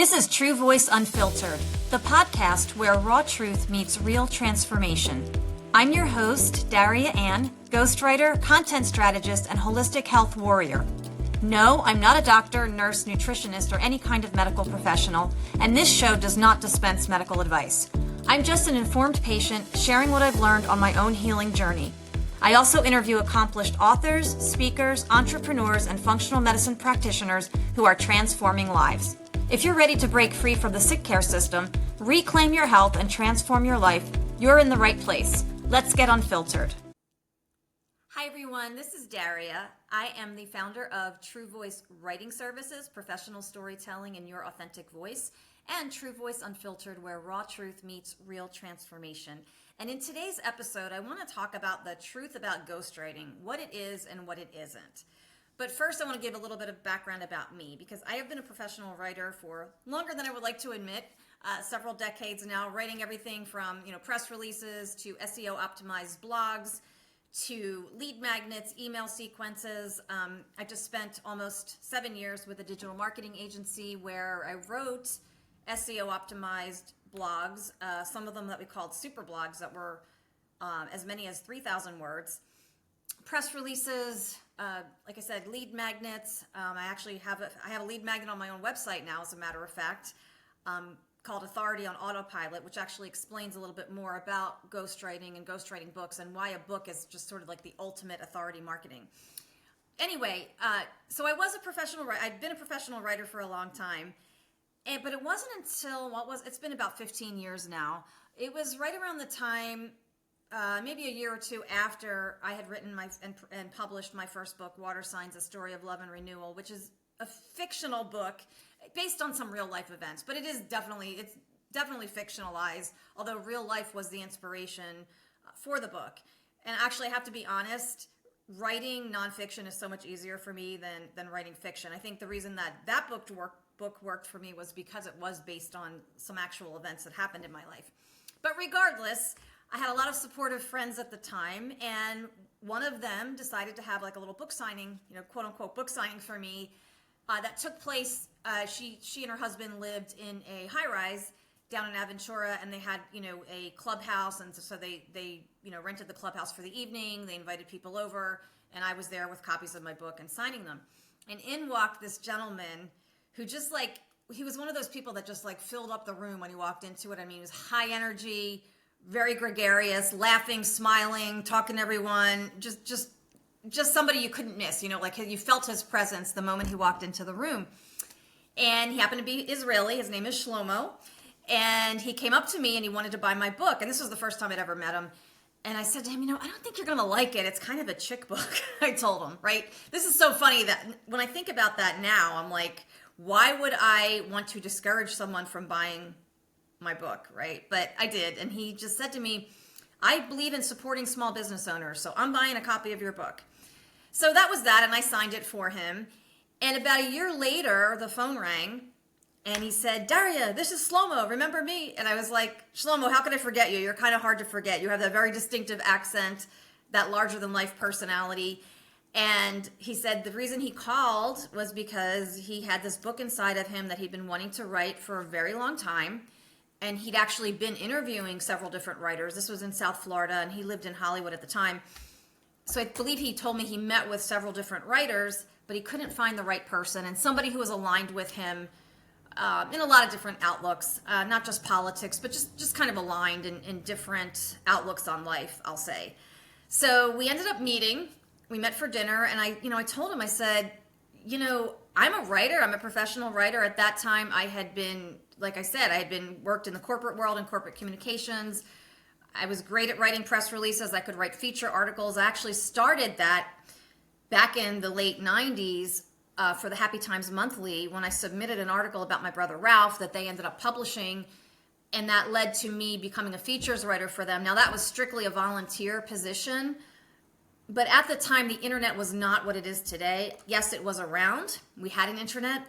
This is True Voice Unfiltered, the podcast where raw truth meets real transformation. I'm your host, Daria Anne, ghostwriter, content strategist, and holistic health warrior. No, I'm not a doctor, nurse, nutritionist, or any kind of medical professional, and this show does not dispense medical advice. I'm just an informed patient sharing what I've learned on my own healing journey. I also interview accomplished authors, speakers, entrepreneurs, and functional medicine practitioners who are transforming lives. If you're ready to break free from the sick care system, reclaim your health, and transform your life, you're in the right place. Let's get unfiltered. Hi everyone, this is Daria. I am the founder of True Voice Writing Services, professional storytelling in your authentic voice, and True Voice Unfiltered, where raw truth meets real transformation. And in today's episode, I want to talk about the truth about ghostwriting, what it is and what it isn't. But first, I want to give a little bit of background about me, because I have been a professional writer for longer than I would like to admit, several decades now, writing everything from press releases to SEO optimized blogs to lead magnets, email sequences. I just spent almost 7 years with a digital marketing agency where I wrote SEO optimized blogs, some of them that we called super blogs that were as many as 3,000 words. Press releases, like I said, lead magnets. I actually have a lead magnet on my own website now, as a matter of fact, called Authority on Autopilot, which actually explains a little bit more about ghostwriting and ghostwriting books and why a book is just sort of like the ultimate authority marketing. Anyway, so I was a professional writer. I'd been a professional writer for a long time, but it wasn't until, it's been about 15 years now. It was right around the time, maybe a year or two after I had written and published my first book, Water Signs: A Story of Love and Renewal, which is a fictional book based on some real life events, but it's definitely fictionalized, although real life was the inspiration for the book. And actually, I have to be honest, writing nonfiction is so much easier for me than writing fiction. I think the reason that book worked for me was because it was based on some actual events that happened in my life. But regardless, I had a lot of supportive friends at the time, and one of them decided to have like a little book signing, quote unquote book signing for me that took place. She and her husband lived in a high-rise down in Aventura, and they had a clubhouse, and so they rented the clubhouse for the evening. They invited people over, and I was there with copies of my book and signing them. And in walked this gentleman who just he was one of those people that just filled up the room when he walked into it. I mean, he was high energy, very gregarious, laughing, smiling, talking to everyone, just somebody you couldn't miss, you felt his presence the moment he walked into the room. And he happened to be Israeli. His name is Shlomo. And he came up to me and he wanted to buy my book. And this was the first time I'd ever met him. And I said to him, I don't think you're going to like it. It's kind of a chick book, I told him, right? This is so funny that when I think about that now, I'm like, why would I want to discourage someone from buying my book, right? But I did. And he just said to me, I believe in supporting small business owners, so I'm buying a copy of your book. So that was that, and I signed it for him. And about a year later, the phone rang, and he said, Daria, this is Shlomo, remember me? And I was like, Shlomo, how could I forget you? You're kind of hard to forget. You have that very distinctive accent, that larger-than-life personality. And he said the reason he called was because he had this book inside of him that he'd been wanting to write for a very long time. And he'd actually been interviewing several different writers. This was in South Florida, and he lived in Hollywood at the time. So I believe he told me he met with several different writers, but he couldn't find the right person, and somebody who was aligned with him in a lot of different outlooks, not just politics, but just kind of aligned in different outlooks on life, I'll say. So we ended up meeting. We met for dinner, and I told him, I said, I'm a writer. I'm a professional writer. At that time, I had been, like I said, I had worked in the corporate world and corporate communications. I was great at writing press releases. I could write feature articles. I actually started that back in the late 90s for the Happy Times Monthly when I submitted an article about my brother Ralph that they ended up publishing, and that led to me becoming a features writer for them. Now, that was strictly a volunteer position, but at the time, the internet was not what it is today. Yes, it was around. We had an internet.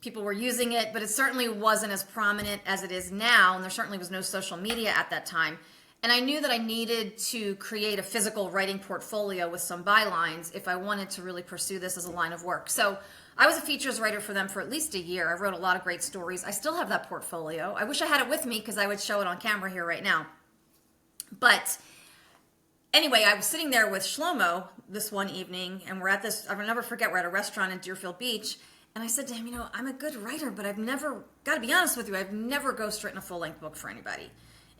People were using it, but it certainly wasn't as prominent as it is now, and there certainly was no social media at that time. And I knew that I needed to create a physical writing portfolio with some bylines if I wanted to really pursue this as a line of work. So I was a features writer for them for at least a year. I wrote a lot of great stories. I still have that portfolio. I wish I had it with me because I would show it on camera here right now. But anyway, I was sitting there with Shlomo this one evening, and we're at this, I'll never forget, we're at a restaurant in Deerfield Beach, and I said to him, you know, I'm a good writer, but I've never, got to be honest with you, I've never ghostwritten a full-length book for anybody.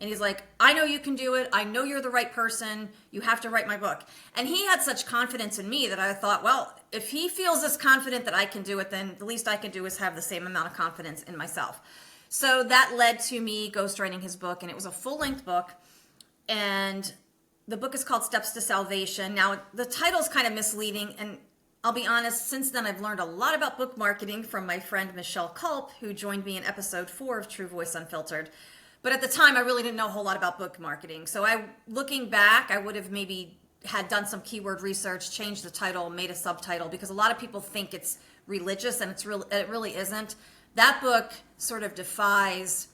And he's like, I know you can do it. I know you're the right person. You have to write my book. And he had such confidence in me that I thought, well, if he feels as confident that I can do it, then the least I can do is have the same amount of confidence in myself. So that led to me ghostwriting his book, and it was a full-length book. And the book is called Steps to Salvation. Now, the title's kind of misleading, and I'll be honest, since then I've learned a lot about book marketing from my friend Michelle Culp, who joined me in episode 4 of True Voice Unfiltered. But at the time, I really didn't know a whole lot about book marketing. So looking back, I would have maybe had done some keyword research, changed the title, made a subtitle, because a lot of people think it's religious, and it really isn't. That book sort of defies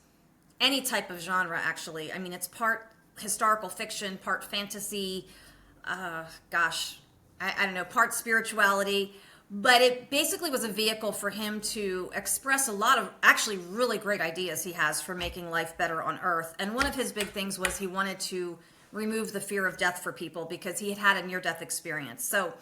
any type of genre, actually. I mean, it's part historical fiction, part fantasy, I don't know, part spirituality. But it basically was a vehicle for him to express a lot of actually really great ideas he has for making life better on Earth. And one of his big things was he wanted to remove the fear of death for people because he had had a near-death experience. So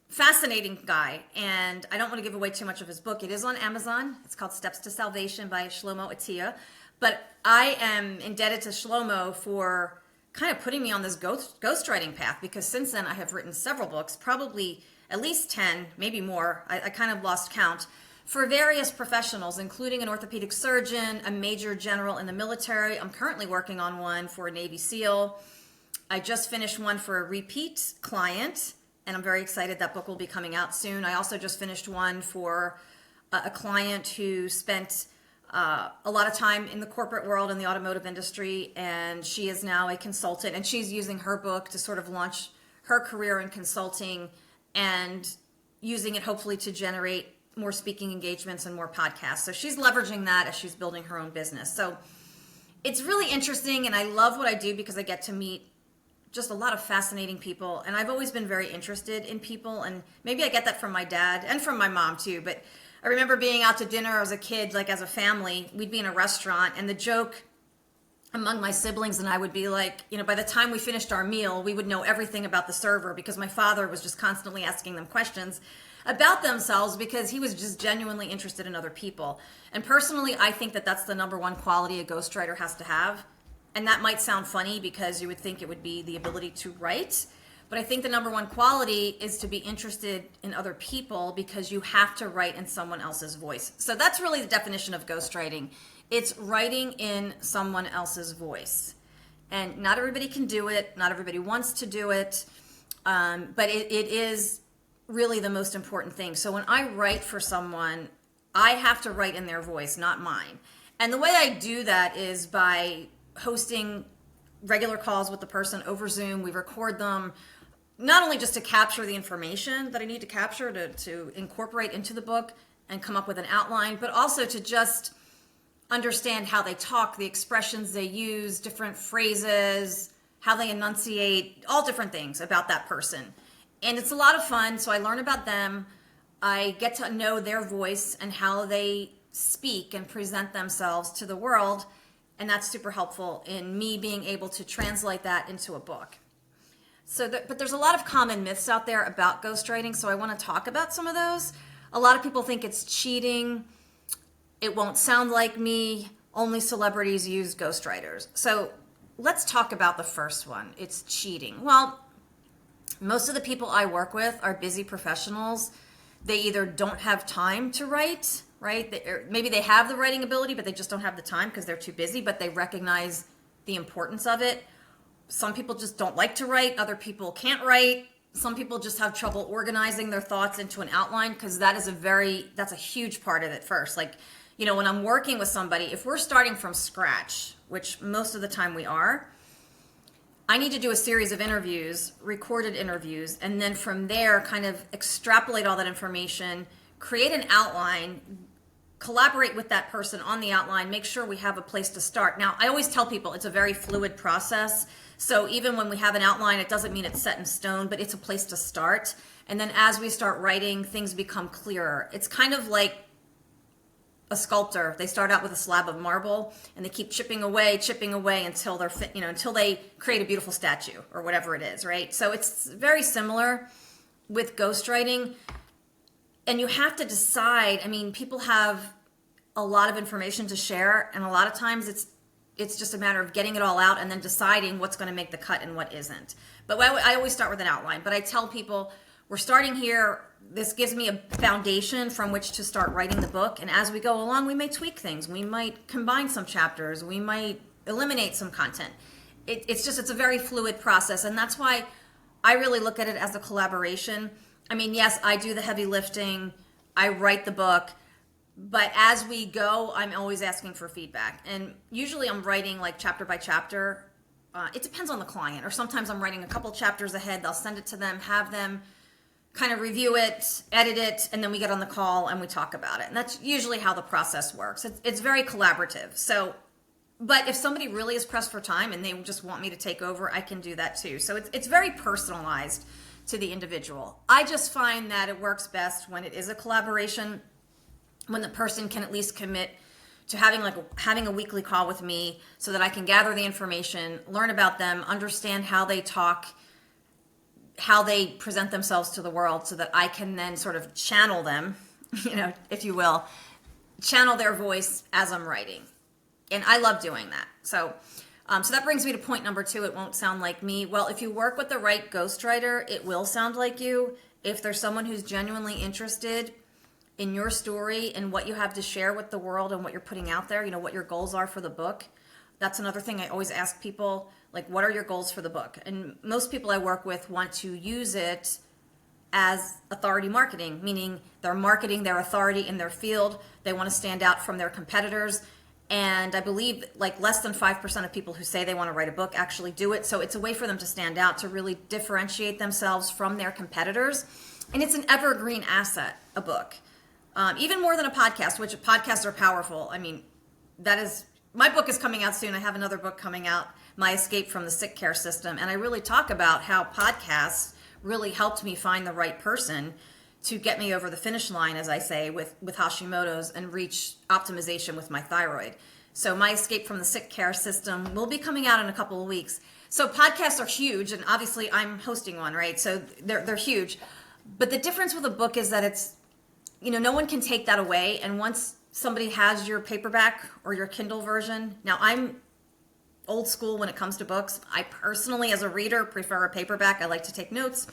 fascinating guy. And I don't want to give away too much of his book. It is on Amazon. It's called Steps to Salvation by Shlomo Atiya. But I am indebted to Shlomo for kind of putting me on this ghostwriting path, because since then I have written several books, probably at least 10, maybe more. I kind of lost count, for various professionals, including an orthopedic surgeon, a major general in the military. I'm currently working on one for a Navy SEAL. I just finished one for a repeat client, and I'm very excited that book will be coming out soon. I also just finished one for a client who spent a lot of time in the corporate world, in the automotive industry, and she is now a consultant, and she's using her book to sort of launch her career in consulting and using it hopefully to generate more speaking engagements and more podcasts. So she's leveraging that as she's building her own business. So it's really interesting, and I love what I do because I get to meet just a lot of fascinating people. And I've always been very interested in people, and maybe I get that from my dad and from my mom too. But I remember being out to dinner as a kid, like as a family, we'd be in a restaurant, and the joke among my siblings and I would be like, you know, by the time we finished our meal, we would know everything about the server, because my father was just constantly asking them questions about themselves because he was just genuinely interested in other people. And personally, I think that that's the number one quality a ghostwriter has to have. And that might sound funny because you would think it would be the ability to write. But I think the number one quality is to be interested in other people, because you have to write in someone else's voice. So that's really the definition of ghostwriting. It's writing in someone else's voice. And not everybody can do it. Not everybody wants to do it. But it is really the most important thing. So when I write for someone, I have to write in their voice, not mine. And the way I do that is by hosting regular calls with the person over Zoom. We record them, not only just to capture the information that I need to capture to incorporate into the book and come up with an outline, but also to just understand how they talk, the expressions they use, different phrases, how they enunciate, all different things about that person. And it's a lot of fun. So I learn about them. I get to know their voice and how they speak and present themselves to the world. And that's super helpful in me being able to translate that into a book. But there's a lot of common myths out there about ghostwriting, so I want to talk about some of those. A lot of people think it's cheating. It won't sound like me. Only celebrities use ghostwriters. So let's talk about the first one. It's cheating. Well, most of the people I work with are busy professionals. They either don't have time to write, right? Maybe they have the writing ability, but they just don't have the time because they're too busy, but they recognize the importance of it. Some people just don't like to write. Other people can't write. Some people just have trouble organizing their thoughts into an outline, because that's a huge part of it first. Like, you know, when I'm working with somebody, if we're starting from scratch, which most of the time we are, I need to do a series of interviews, recorded interviews, and then from there kind of extrapolate all that information, create an outline, collaborate with that person on the outline, make sure we have a place to start. Now, I always tell people it's a very fluid process. So even when we have an outline, it doesn't mean it's set in stone, but it's a place to start. And then as we start writing, things become clearer. It's kind of like a sculptor. They start out with a slab of marble and they keep chipping away until they're until they create a beautiful statue or whatever it is, right? So it's very similar with ghostwriting. And you have to decide, I mean, people have a lot of information to share, and a lot of times it's just a matter of getting it all out and then deciding what's going to make the cut and what isn't. But I always start with an outline, but I tell people, we're starting here. This gives me a foundation from which to start writing the book. And as we go along, we may tweak things. We might combine some chapters. We might eliminate some content. It's a very fluid process. And that's why I really look at it as a collaboration. I mean, yes, I do the heavy lifting. I write the book. But as we go, I'm always asking for feedback. And usually I'm writing like chapter by chapter. It depends on the client. Or sometimes I'm writing a couple chapters ahead. They'll send it to them, have them kind of review it, edit it, and then we get on the call and we talk about it. And that's usually how the process works. It's very collaborative. So, but if somebody really is pressed for time and they just want me to take over, I can do that too. So it's very personalized to the individual. I just find that it works best when it is a collaboration, when the person can at least commit to having a weekly call with me so that I can gather the information, learn about them, understand how they talk, how they present themselves to the world, so that I can then sort of channel them, if you will, channel their voice as I'm writing. And I love doing that. So that brings me to point number 2. It won't sound like me. Well, if you work with the right ghostwriter, it will sound like you. If there's someone who's genuinely interested in your story and what you have to share with the world and what you're putting out there, what your goals are for the book. That's another thing I always ask people, like, what are your goals for the book? And most people I work with want to use it as authority marketing, meaning they're marketing their authority in their field. They want to stand out from their competitors. And I believe like less than 5% of people who say they want to write a book actually do it. So it's a way for them to stand out, to really differentiate themselves from their competitors. And it's an evergreen asset, a book. Even more than a podcast, which podcasts are powerful. I mean, my book is coming out soon. I have another book coming out, My Escape from the Sick Care System. And I really talk about how podcasts really helped me find the right person to get me over the finish line, as I say, with Hashimoto's and reach optimization with my thyroid. So My Escape from the Sick Care System will be coming out in a couple of weeks. So podcasts are huge, and obviously I'm hosting one, right? So they're huge. But the difference with a book is that it's, no one can take that away. And once somebody has your paperback or your Kindle version. Now, I'm old school when it comes to books. I personally, as a reader, prefer a paperback. I like to take notes.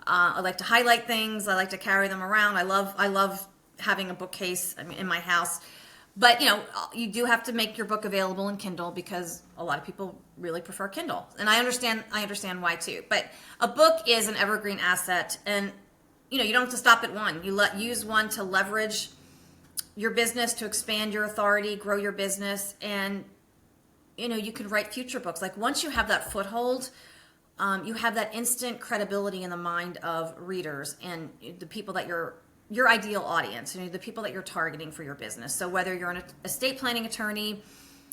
I like to highlight things. I like to carry them around. I love having a bookcase in my house. But, you do have to make your book available in Kindle because a lot of people really prefer Kindle. And I understand why too. But a book is an evergreen asset. And, you don't have to stop at one. Use one to leverage your business, to expand your authority, grow your business, and you can write future books. Like once you have that foothold, you have that instant credibility in the mind of readers and the people that your ideal audience, the people that you're targeting for your business. So whether you're an estate planning attorney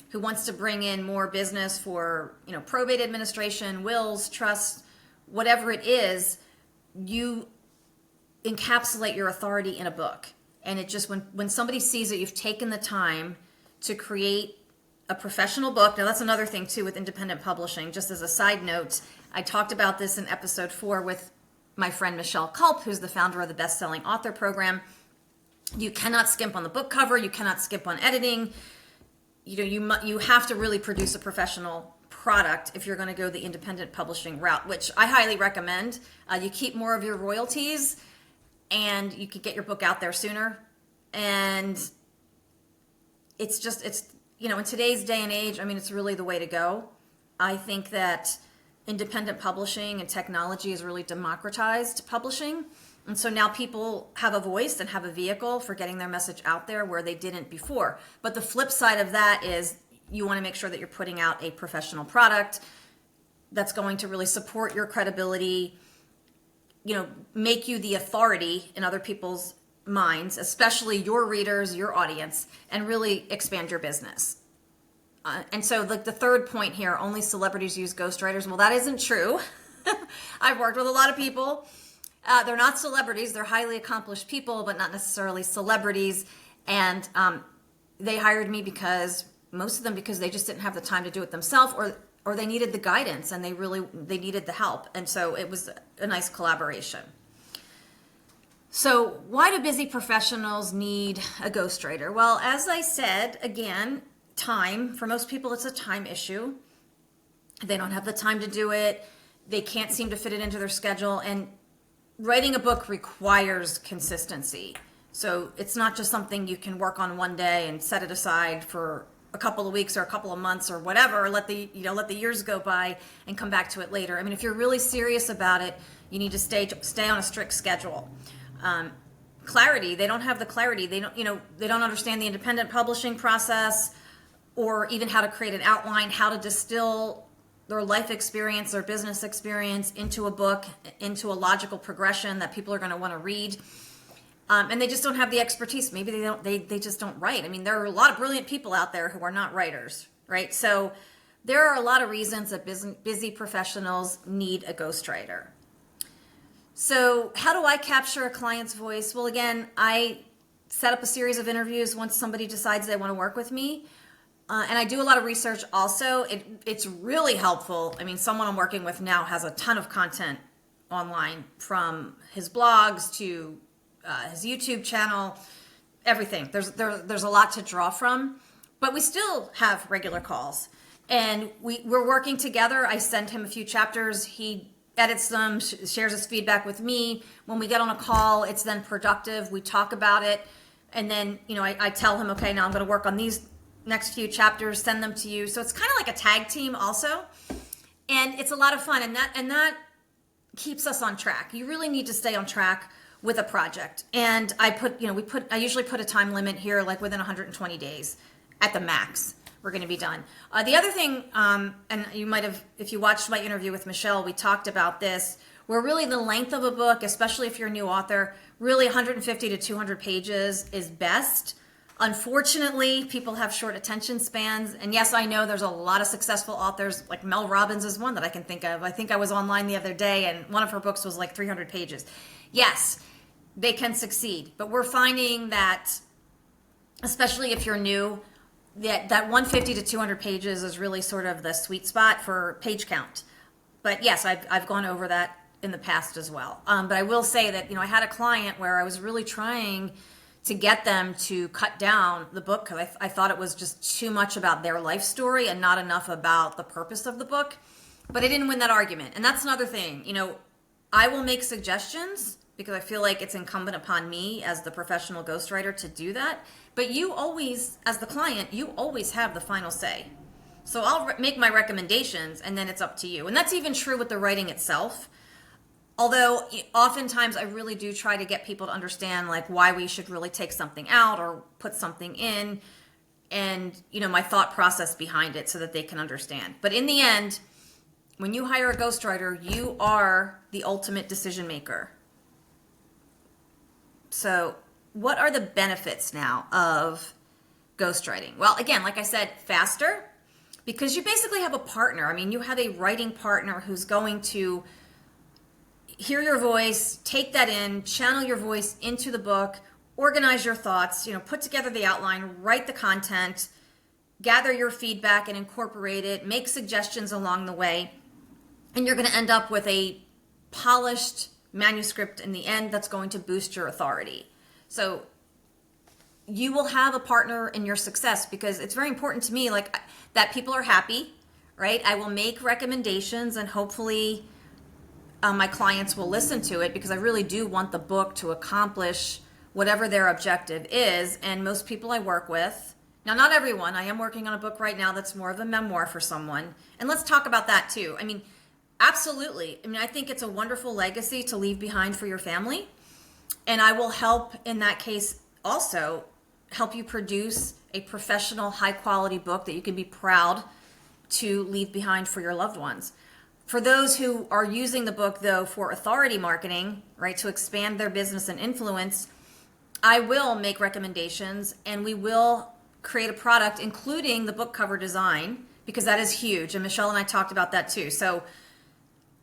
who wants to bring in more business for probate administration, wills, trusts, whatever it is, you encapsulate your authority in a book. And it just, when somebody sees that you've taken the time to create a professional book. Now that's another thing too with independent publishing. Just as a side note, I talked about this in episode 4 with my friend Michelle Culp, who's the founder of the Best-Selling Author Program. You cannot skimp on the book cover. You cannot skimp on editing. You have to really produce a professional product if you're going to go the independent publishing route, which I highly recommend. You keep more of your royalties, and you could get your book out there sooner. And it's in today's day and age, it's really the way to go. I think that independent publishing and technology has really democratized publishing. And so now people have a voice and have a vehicle for getting their message out there where they didn't before. But the flip side of that is you want to make sure that you're putting out a professional product that's going to really support your credibility, make you the authority in other people's minds, especially your readers, your audience, and really expand your business. And so the third point here, only celebrities use ghostwriters. Well, that isn't true. I've worked with a lot of people They're not celebrities. They're highly accomplished people, but not necessarily celebrities. And they hired me because most of them because they just didn't have the time to do it themselves, or they needed the guidance and they needed the help. And so it was a nice collaboration. So why do busy professionals need a ghostwriter? Well, as I said, again, time. For most people, it's a time issue. They don't have the time to do it. They can't seem to fit it into their schedule. And writing a book requires consistency. So it's not just something you can work on one day and set it aside for a couple of weeks or a couple of months or whatever, let the years go by and come back to it later. I mean, if you're really serious about it, you need to stay on a strict schedule. Clarity, they don't have the clarity. They don't understand the independent publishing process, or even how to create an outline, how to distill their life experience, their business experience into a book, into a logical progression that people are going to want to read. And they just don't have the expertise. Maybe they just don't write. I mean, there are a lot of brilliant people out there who are not writers, right? So there are a lot of reasons that busy professionals need a ghostwriter. So how do I capture a client's voice? Well, again, I set up a series of interviews once somebody decides they want to work with me. And I do a lot of research also. It's really helpful. I mean, someone I'm working with now has a ton of content online, from his blogs to his YouTube channel, everything. There's a lot to draw from, but we still have regular calls. And we're working together. I send him a few chapters. He edits them, shares his feedback with me. When we get on a call, it's then productive. We talk about it. And then, I tell him, okay, now I'm going to work on these next few chapters, send them to you. So it's kind of like a tag team also. And it's a lot of fun. And that keeps us on track. You really need to stay on track with a project. And I usually put a time limit here, like within 120 days at the max, we're going to be done. The other thing, and you might have, if you watched my interview with Michelle, we talked about this, where really the length of a book, especially if you're a new author, really 150 to 200 pages is best. Unfortunately, people have short attention spans. And yes, I know there's a lot of successful authors, like Mel Robbins is one that I can think of. I think I was online the other day and one of her books was like 300 pages. Yes, they can succeed. But we're finding that, especially if you're new, that 150 to 200 pages is really sort of the sweet spot for page count. But yes, I've gone over that in the past as well. But I will say that, I had a client where I was really trying to get them to cut down the book because I thought it was just too much about their life story and not enough about the purpose of the book. But I didn't win that argument. And that's another thing. I will make suggestions because I feel like it's incumbent upon me as the professional ghostwriter to do that. But you always, as the client, you always have the final say. So I'll make my recommendations and then it's up to you. And that's even true with the writing itself. Although oftentimes I really do try to get people to understand like why we should really take something out or put something in, and my thought process behind it so that they can understand. But in the end, when you hire a ghostwriter, you are the ultimate decision maker. So what are the benefits now of ghostwriting? Well, again, like I said, faster, because you basically have a partner. I mean, you have a writing partner who's going to hear your voice, take that in, channel your voice into the book, organize your thoughts, put together the outline, write the content, gather your feedback and incorporate it, make suggestions along the way. And you're going to end up with a polished manuscript in the end that's going to boost your authority. So you will have a partner in your success, because it's very important to me that people are happy, right? I will make recommendations and hopefully my clients will listen to it, because I really do want the book to accomplish whatever their objective is. And most people I work with, now not everyone, I am working on a book right now that's more of a memoir for someone. And let's talk about that too. I mean, absolutely. I mean, I think it's a wonderful legacy to leave behind for your family. And I will help in that case also help you produce a professional, high quality book that you can be proud to leave behind for your loved ones. For those who are using the book, though, for authority marketing, right, to expand their business and influence, I will make recommendations and we will create a product, including the book cover design, because that is huge. And Michelle and I talked about that too. So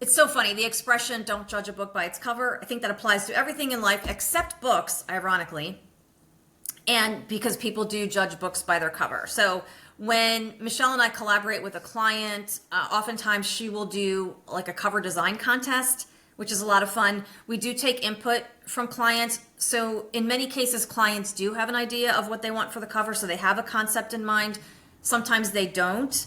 It's so funny. The expression, don't judge a book by its cover, I think that applies to everything in life except books, ironically. And because people do judge books by their cover. So when Michelle and I collaborate with a client, oftentimes she will do like a cover design contest, which is a lot of fun. We do take input from clients. So in many cases, clients do have an idea of what they want for the cover. So they have a concept in mind. Sometimes they don't.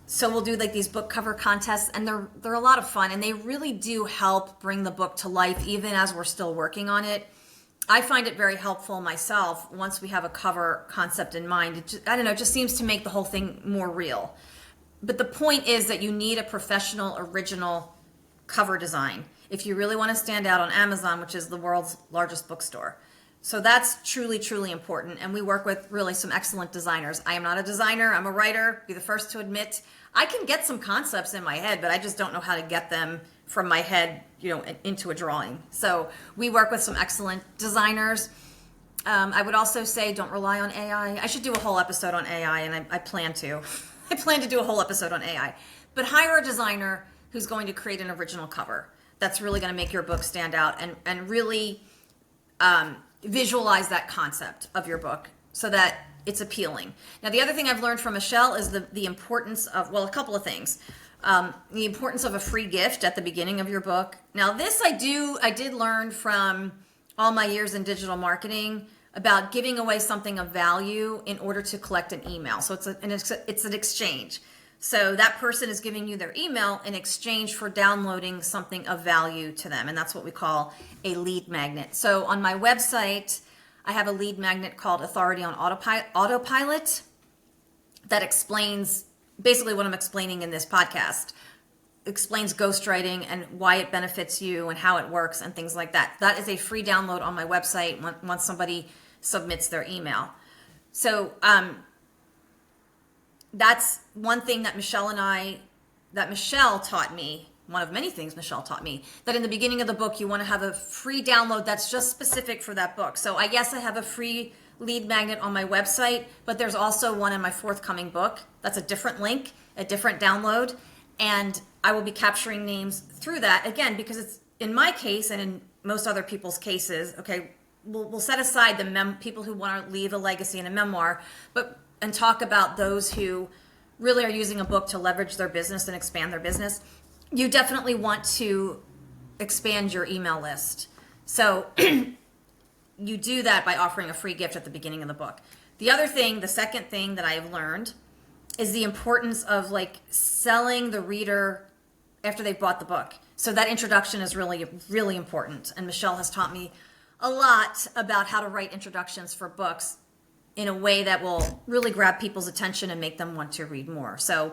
So we'll do like these book cover contests, and they're a lot of fun, and they really do help bring the book to life even as we're still working on it. I find it very helpful myself once we have a cover concept in mind. It just seems to make the whole thing more real. But the point is that you need a professional, original cover design if you really want to stand out on Amazon, which is the world's largest bookstore. So that's truly, truly important. And we work with really some excellent designers. I am not a designer. I'm a writer. Be the first to admit. I can get some concepts in my head, but I just don't know how to get them from my head, into a drawing. So we work with some excellent designers. I would also say don't rely on AI. I should do a whole episode on AI, and I plan to. I plan to do a whole episode on AI. But hire a designer who's going to create an original cover that's really going to make your book stand out and really visualize that concept of your book so that it's appealing. Now, the other thing I've learned from Michelle is the importance of, a couple of things. The importance of a free gift at the beginning of your book. Now, this I did learn from all my years in digital marketing about giving away something of value in order to collect an email. So it's an exchange. So that person is giving you their email in exchange for downloading something of value to them. And that's what we call a lead magnet. So on my website, I have a lead magnet called Authority on Autopilot that explains basically what I'm explaining in this podcast. Explains ghostwriting and why it benefits you and how it works and things like that. That is a free download on my website once somebody submits their email. So that's one thing that Michelle taught me, one of many things Michelle taught me, that in the beginning of the book, you want to have a free download that's just specific for that book. So I have a free lead magnet on my website, but there's also one in my forthcoming book. That's a different link, a different download. And I will be capturing names through that, again, because it's in my case and in most other people's cases, okay, we'll set aside the people who want to leave a legacy in a memoir, and talk about those who really are using a book to leverage their business and expand their business. You definitely want to expand your email list. So you do that by offering a free gift at the beginning of the book. The second thing that I have learned is the importance of selling the reader after they've bought the book. So that introduction is really, really important. And Michelle has taught me a lot about how to write introductions for books in a way that will really grab people's attention and make them want to read more. So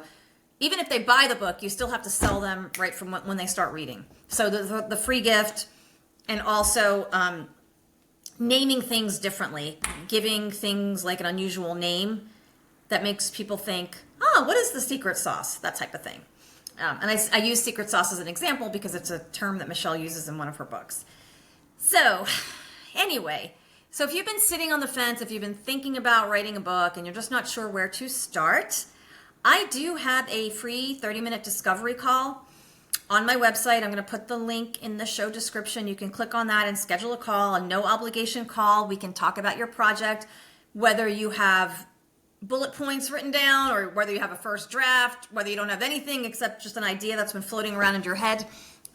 even if they buy the book, you still have to sell them right from when they start reading. So the free gift, and also naming things differently, giving things like an unusual name that makes people think, what is the secret sauce? That type of thing. And I use secret sauce as an example because it's a term that Michelle uses in one of her books. So anyway, so if you've been sitting on the fence, if you've been thinking about writing a book and you're just not sure where to start, I do have a free 30-minute discovery call on my website. I'm going to put the link in the show description. You can click on that and schedule a call, a no obligation call. We can talk about your project, whether you have bullet points written down or whether you have a first draft, whether you don't have anything except just an idea that's been floating around in your head.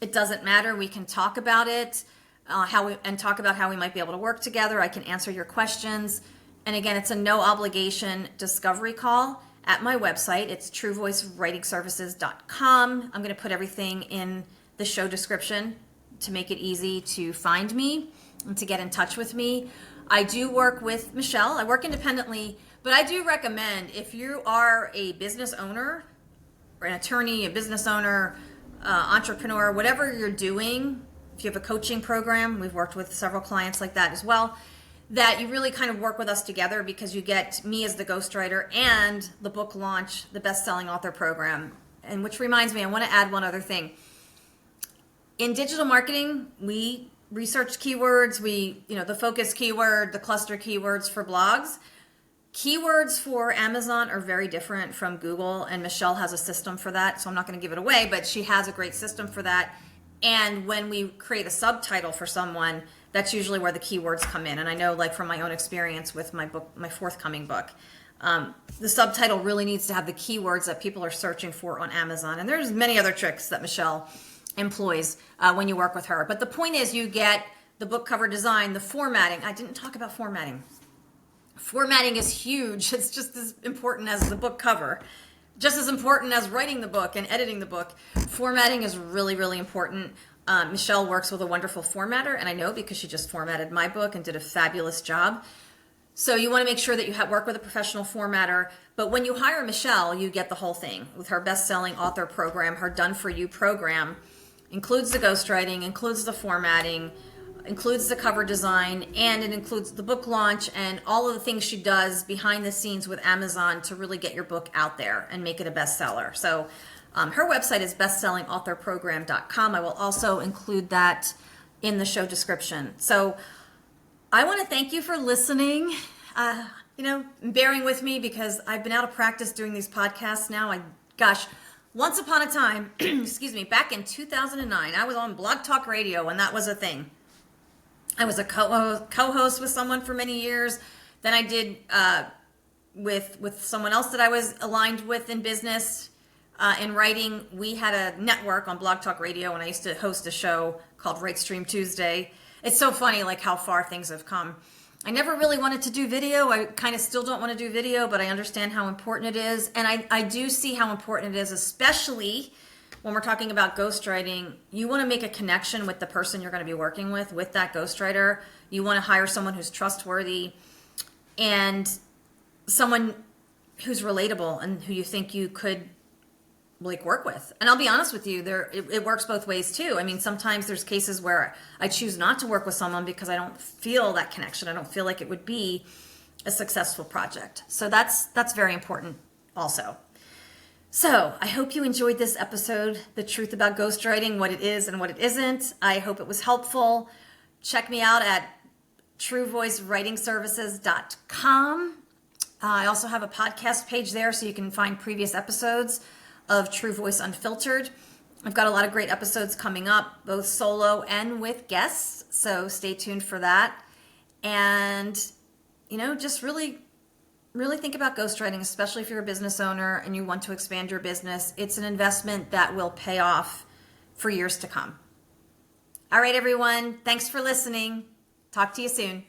It doesn't matter. We can talk about it. Talk about how we might be able to work together. I can answer your questions. And again, it's a no obligation discovery call at my website. It's truevoicewritingservices.com. I'm going to put everything in the show description to make it easy to find me and to get in touch with me. I do work with Michelle. I work independently, but I do recommend if you are a business owner or an attorney, a business owner, entrepreneur, whatever you're doing, if you have a coaching program, we've worked with several clients like that as well, that you really kind of work with us together because you get me as the ghostwriter and the book launch, the best-selling author program. And which reminds me, I want to add one other thing. In digital marketing, we research keywords, the focus keyword, the cluster keywords for blogs. Keywords for Amazon are very different from Google, and Michelle has a system for that, so I'm not going to give it away, but she has a great system for that. And when we create a subtitle for someone, that's usually where the keywords come in. And I know, like, from my own experience with my book, my forthcoming book, the subtitle really needs to have the keywords that people are searching for on Amazon. And there's many other tricks that Michelle employs when you work with her. But the point is, you get the book cover design, the formatting. I didn't talk about formatting. Formatting is huge. It's just as important as the book cover, just as important as writing the book and editing the book. Formatting is really, really important. Michelle works with a wonderful formatter, and I know because she just formatted my book and did a fabulous job. So you want to make sure that you work with a professional formatter. But when you hire Michelle, you get the whole thing with her best-selling author program. Her done-for-you program includes the ghostwriting, includes the formatting, includes the cover design, and it includes the book launch and all of the things she does behind the scenes with Amazon to really get your book out there and make it a bestseller. So her website is bestsellingauthorprogram.com. I will also include that in the show description. So I want to thank you for listening, bearing with me because I've been out of practice doing these podcasts now. Once upon a time, back in 2009, I was on Blog Talk Radio when that was a thing. I was a co-host with someone for many years. Then I did with someone else that I was aligned with in business, in writing. We had a network on Blog Talk Radio, and I used to host a show called Right Stream Tuesday. It's so funny, like how far things have come. I never really wanted to do video. I kind of still don't want to do video, but I understand how important it is. And I do see how important it is, especially when we're talking about ghostwriting. You want to make a connection with the person you're going to be working with that ghostwriter. You want to hire someone who's trustworthy and someone who's relatable and who you think you could work with. And I'll be honest with you, it works both ways too. I mean, sometimes there's cases where I choose not to work with someone because I don't feel that connection. I don't feel like it would be a successful project. So that's very important also. So I hope you enjoyed this episode, the truth about ghostwriting, what it is and what it isn't. I hope it was helpful. Check me out at truevoicewritingservices.com. I also have a podcast page there so you can find previous episodes of True Voice Unfiltered. I've got a lot of great episodes coming up, both solo and with guests. So stay tuned for that. And, just really think about ghostwriting, especially if you're a business owner and you want to expand your business. It's an investment that will pay off for years to come. All right, everyone. Thanks for listening. Talk to you soon.